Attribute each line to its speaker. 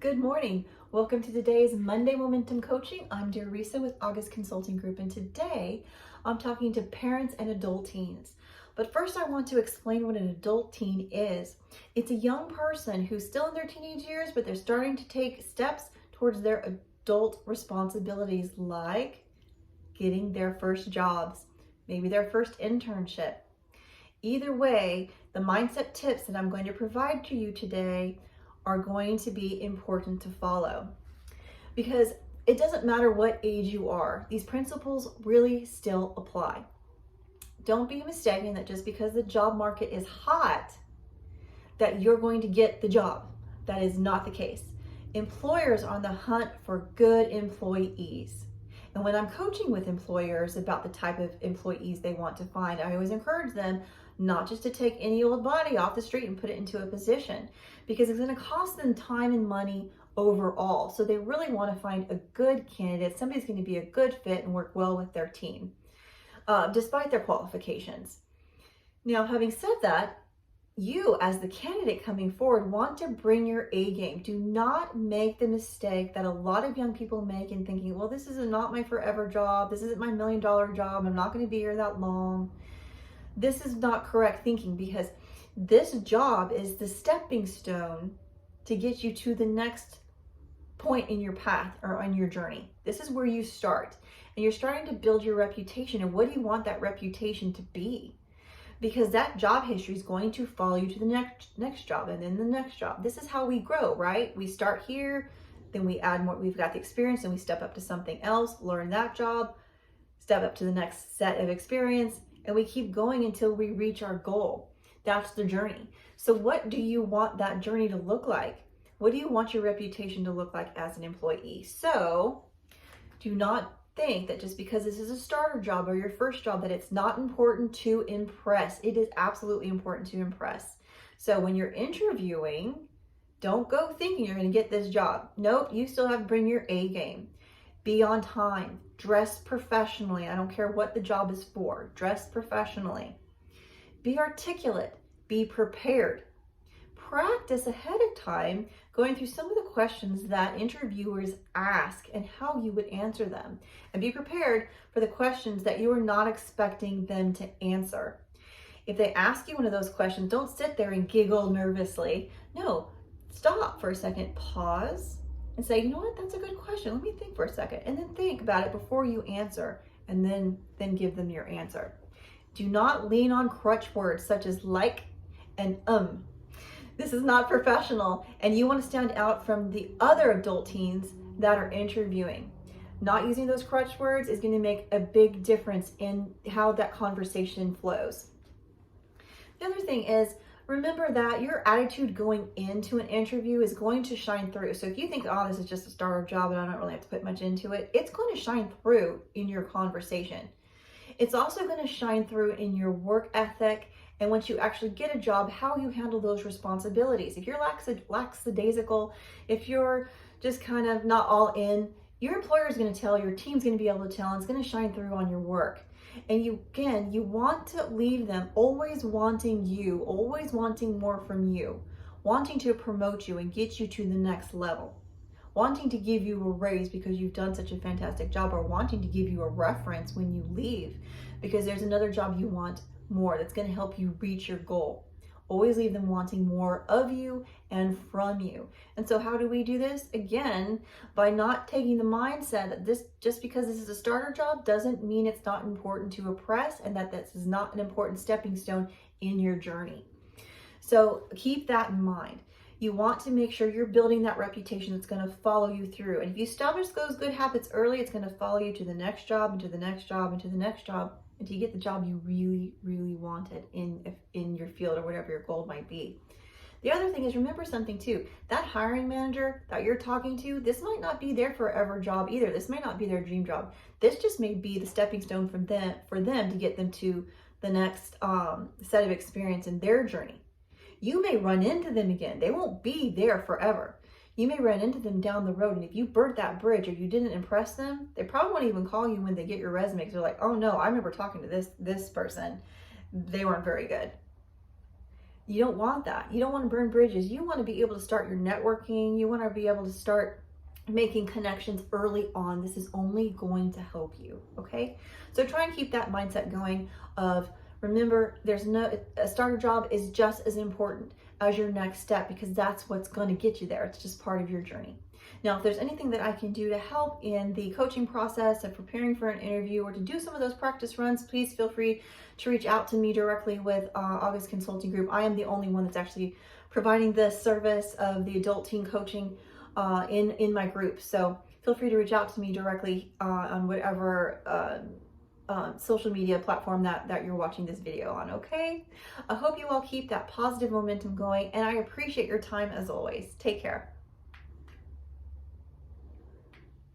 Speaker 1: Good morning. Welcome to today's Monday Momentum Coaching. I'm Teresa with August Consulting Group, and today I'm talking to parents and adult teens. But first, I want to explain what an adult teen is. It's a young person who's still in their teenage years, but they're starting to take steps towards their adult responsibilities, like getting their first jobs, maybe their first internship. Either way, the mindset tips that I'm going to provide to you today are going to be important to follow, because it doesn't matter what age you are, these principles really still apply. Don't be mistaken that just because the job market is hot, that you're going to get the job. That is not the case. Employers are on the hunt for good employees. And when I'm coaching with employers about the type of employees they want to find, I always encourage them not just to take any old body off the street and put it into a position, because it's going to cost them time and money overall. So they really want to find a good candidate, somebody's going to be a good fit and work well with their team, despite their qualifications. Now, having said that, you as the candidate coming forward want to bring your A game. Do not make the mistake that a lot of young people make in thinking, well, this is not my forever job. This isn't my $1 million job. I'm not going to be here that long. This is not correct thinking, because this job is the stepping stone to get you to the next point in your path or on your journey. This is where you start, and you're starting to build your reputation. And what do you want that reputation to be? Because that job history is going to follow you to the next job, and then the next job. This is how we grow, right? We start here, then we add more. We've got the experience, and we step up to something else, learn that job, step up to the next set of experience, and we keep going until we reach our goal. That's the journey. So what do you want that journey to look like? What do you want your reputation to look like as an employee? So do not think that just because this is a starter job or your first job that it's not important to impress. It is absolutely important to impress. So when you're interviewing, don't go thinking you're going to get this job. Nope, you still have to bring your A game. Be on time. Dress professionally. I don't care what the job is for. Dress professionally. Be articulate. Be prepared. Practice ahead of time going through some of the questions that interviewers ask and how you would answer them. And be prepared for the questions that you are not expecting them to answer. If they ask you one of those questions, don't sit there and giggle nervously. No, stop for a second, pause, and say, you know what, that's a good question. Let me think for a second. And then think about it before you answer, and then give them your answer. Do not lean on crutch words such as like and This is not professional, and you want to stand out from the other adult teens that are interviewing. Not using those crutch words is going to make a big difference in how that conversation flows. The other thing is, remember that your attitude going into an interview is going to shine through. So if you think, oh, this is just a starter job and I don't really have to put much into it, it's going to shine through in your conversation. It's also going to shine through in your work ethic, and once you actually get a job, how you handle those responsibilities. If you're lackadaisical, if you're just kind of not all in, your employer is going to tell, your team's going to be able to tell, and it's going to shine through on your work. And you want to leave them always wanting you, always wanting more from you, wanting to promote you and get you to the next level, wanting to give you a raise because you've done such a fantastic job, or wanting to give you a reference when you leave because there's another job you want more that's going to help you reach your goal. Always leave them wanting more of you and from you. And so how do we do this? Again, by not taking the mindset that this, just because this is a starter job doesn't mean it's not important to impress, and that this is not an important stepping stone in your journey. So keep that in mind. You want to make sure you're building that reputation that's going to follow you through. And if you establish those good habits early, it's going to follow you to the next job, and to the next job, and to the next job, until you get the job you really, really wanted in your field or whatever your goal might be. The other thing is, remember something too, that hiring manager that you're talking to, this might not be their forever job either. This may not be their dream job. This just may be the stepping stone for them to get them to the next set of experience in their journey. You may run into them again. They won't be there forever. You may run into them down the road, and if you burnt that bridge or you didn't impress them, they probably won't even call you when they get your resume, because they're like, oh no, I remember talking to this person. They weren't very good. You don't want that. You don't want to burn bridges. You want to be able to start your networking. You want to be able to start making connections early on. This is only going to help you, okay? So try and keep that mindset going of, remember, a starter job is just as important as your next step, because that's what's going to get you there. It's just part of your journey. Now, if there's anything that I can do to help in the coaching process of preparing for an interview or to do some of those practice runs, please feel free to reach out to me directly with August Consulting Group. I am the only one that's actually providing this service of the adult teen coaching in my group. So feel free to reach out to me directly on whatever social media platform that you're watching this video on, okay? I hope you all keep that positive momentum going, and I appreciate your time as always. Take care.